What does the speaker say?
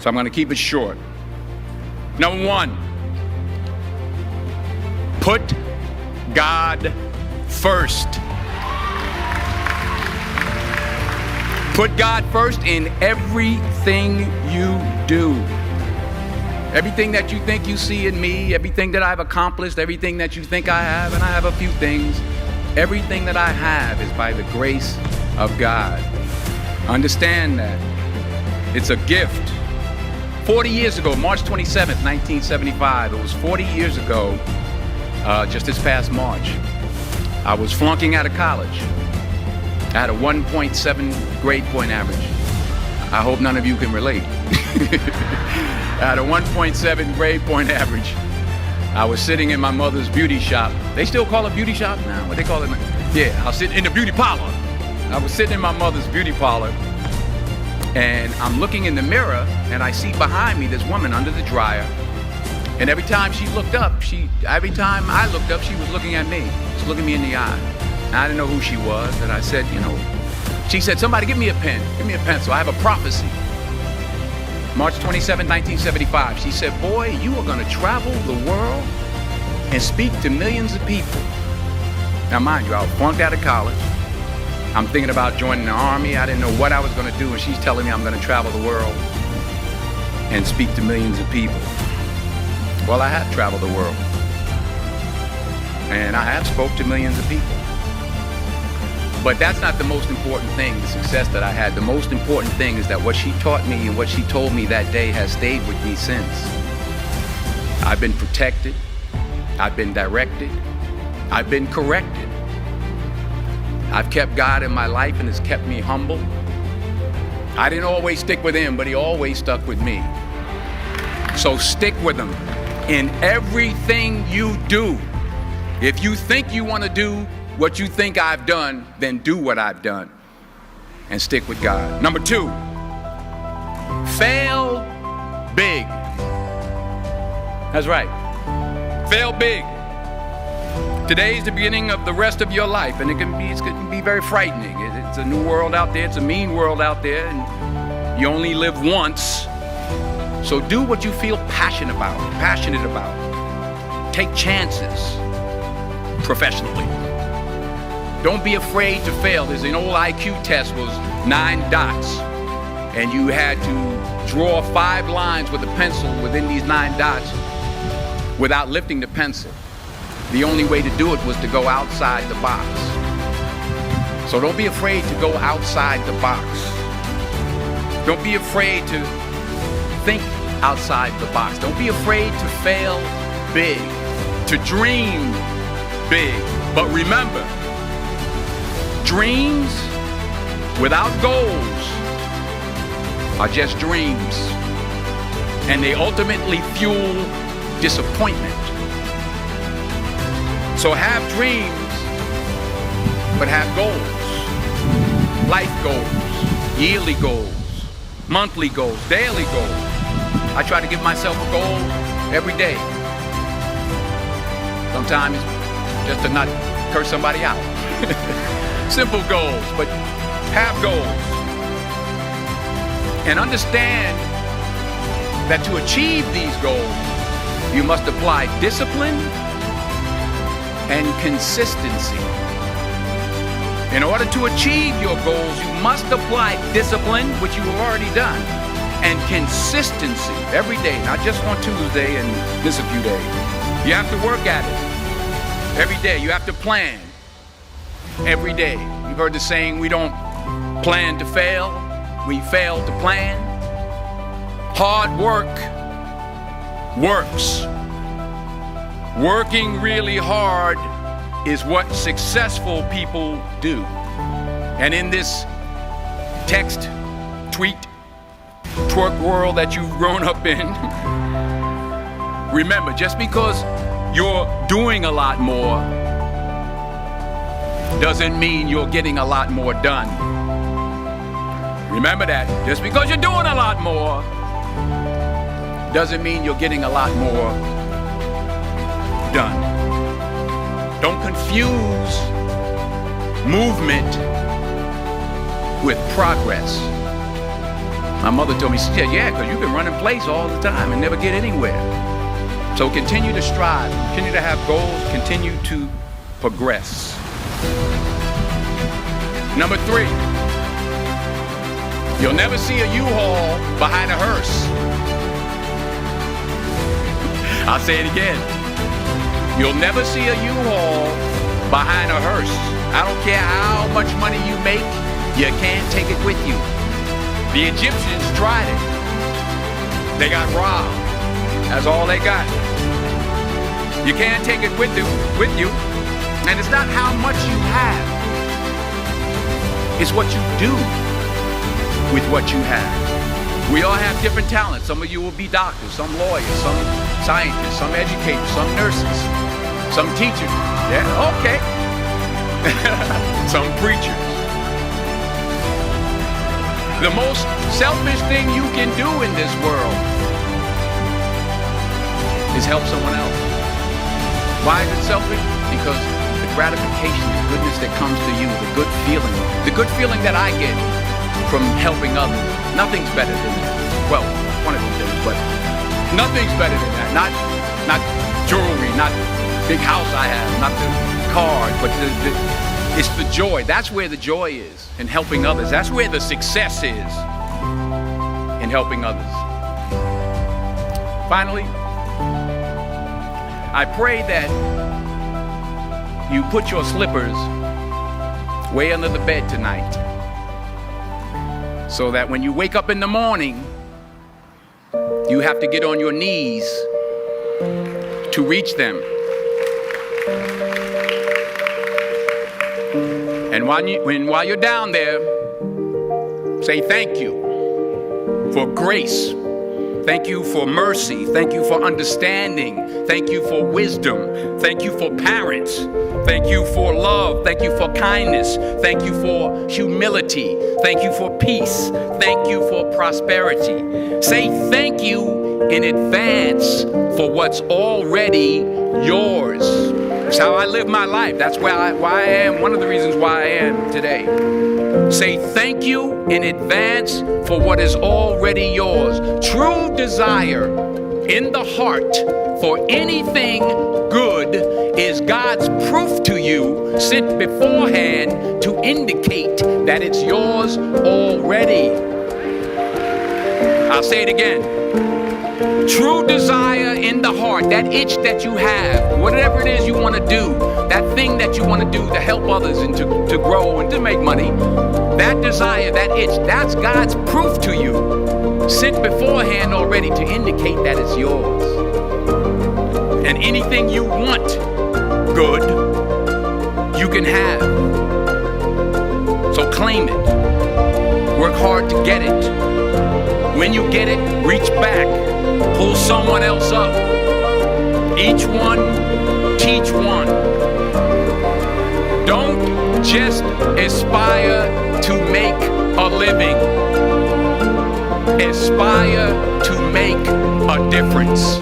So I'm going to keep it short. Number one, put God first. Put God first in everything you do. Everything that you think you see in me, everything that I've accomplished, everything that you think I have, and I have a few things, everything that I have is by the grace of God. Understand that. It's a gift. 40 years ago, March 27th, 1975, it was 40 years ago, just this past March, I was flunking out of college. I had a 1.7 grade point average. I hope none of you can relate. I had a 1.7 grade point average. I was sitting in my mother's beauty shop. They still call it beauty shop now? What they call it now? Yeah, I was sitting in the beauty parlor. I was sitting in my mother's beauty parlor, and I'm looking in the mirror, and I see behind me this woman under the dryer. And every time she looked up, every time I looked up, she was looking at me. She was looking me in the eye. And I didn't know who she was, and I said, she said, somebody give me a pen, give me a pencil. I have a prophecy. March 27, 1975, she said, boy, you are going to travel the world and speak to millions of people. Now, mind you, I was flunked out of college. I'm thinking about joining the army. I didn't know what I was going to do, and she's telling me I'm going to travel the world and speak to millions of people. Well, I have traveled the world, and I have spoke to millions of people. But that's not the most important thing, the success that I had. The most important thing is that what she taught me and what she told me that day has stayed with me since. I've been protected. I've been directed. I've been corrected. I've kept God in my life, and it's kept me humble. I didn't always stick with him, but he always stuck with me. So stick with him in everything you do. If you think you want to do what you think I've done, then do what I've done and stick with God. Number two, fail big. That's right. Fail big. Today is the beginning of the rest of your life, and it can be very frightening. It's a new world out there. It's a mean world out there, and you only live once. So do what you feel passionate about. Take chances professionally. Don't be afraid to fail. There's an old IQ test, was 9 dots, and you had to draw 5 lines with a pencil within these 9 dots without lifting the pencil. The only way to do it was to go outside the box. So don't be afraid to go outside the box. Don't be afraid to think outside the box. Don't be afraid to fail big, to dream big. But remember, dreams without goals are just dreams, and they ultimately fuel disappointment. So have dreams, but have goals. Life goals, yearly goals, monthly goals, daily goals. I try to give myself a goal every day. Sometimes just to not curse somebody out. Simple goals, but have goals. And understand that to achieve these goals, you must apply discipline and consistency. In order to achieve your goals, you must apply discipline, which you have already done, and consistency every day, not just on Tuesday and miss a few days. You have to work at it every day. You have to plan every day. You've heard the saying, we don't plan to fail, we fail to plan. Hard work works. Working really hard is what successful people do. And in this text, tweet, twerk world that you've grown up in, remember, just because you're doing a lot more doesn't mean you're getting a lot more done. Remember that. Just because you're doing a lot more doesn't mean you're getting a lot more done. Don't confuse movement with progress. My mother told me, she said, yeah, because you can run in place all the time and never get anywhere. So continue to strive, continue to have goals, continue to progress. Number 3, you'll never see a U-Haul behind a hearse. I'll say it again. You'll never see a U-Haul behind a hearse. I don't care how much money you make, you can't take it with you. The Egyptians tried it. They got robbed. That's all they got. You can't take it with you. And it's not how much you have. It's what you do with what you have. We all have different talents. Some of you will be doctors, some lawyers, some scientists, some educators, some nurses, some teachers. Yeah, okay. Some preachers. The most selfish thing you can do in this world is help someone else. Why is it selfish? Because the gratification, the goodness that comes to you, the good feeling that I get from helping others, nothing's better than that. Well, one of these things, but nothing's better than that. Not jewelry, not big house I have, not the cars, but it's the joy. That's where the joy is in helping others. That's where the success is in helping others. Finally, I pray that you put your slippers way under the bed tonight, so that when you wake up in the morning, you have to get on your knees to reach them. And while you're down there, say thank you for grace. Thank you for mercy. Thank you for understanding. Thank you for wisdom. Thank you for parents. Thank you for love. Thank you for kindness. Thank you for humility. Thank you for peace. Thank you for prosperity. Say thank you in advance for what's already yours. That's how I live my life. That's why I am. One of the reasons why I am today. Say thank you in advance for what is already yours. True desire in the heart for anything good is God's proof to you, sent beforehand to indicate that it's yours already. I'll say it again. True desire in the heart, that itch that you have, whatever it is you want to do, that thing that you want to do to help others and to grow and to make money, that desire, that itch, that's God's proof to you, sent beforehand already to indicate that it's yours. And anything you want good, you can have. So claim it. Work hard to get it. When you get it, reach back. Pull someone else up. Each one, teach one. Don't just aspire to make a living. Aspire to make a difference.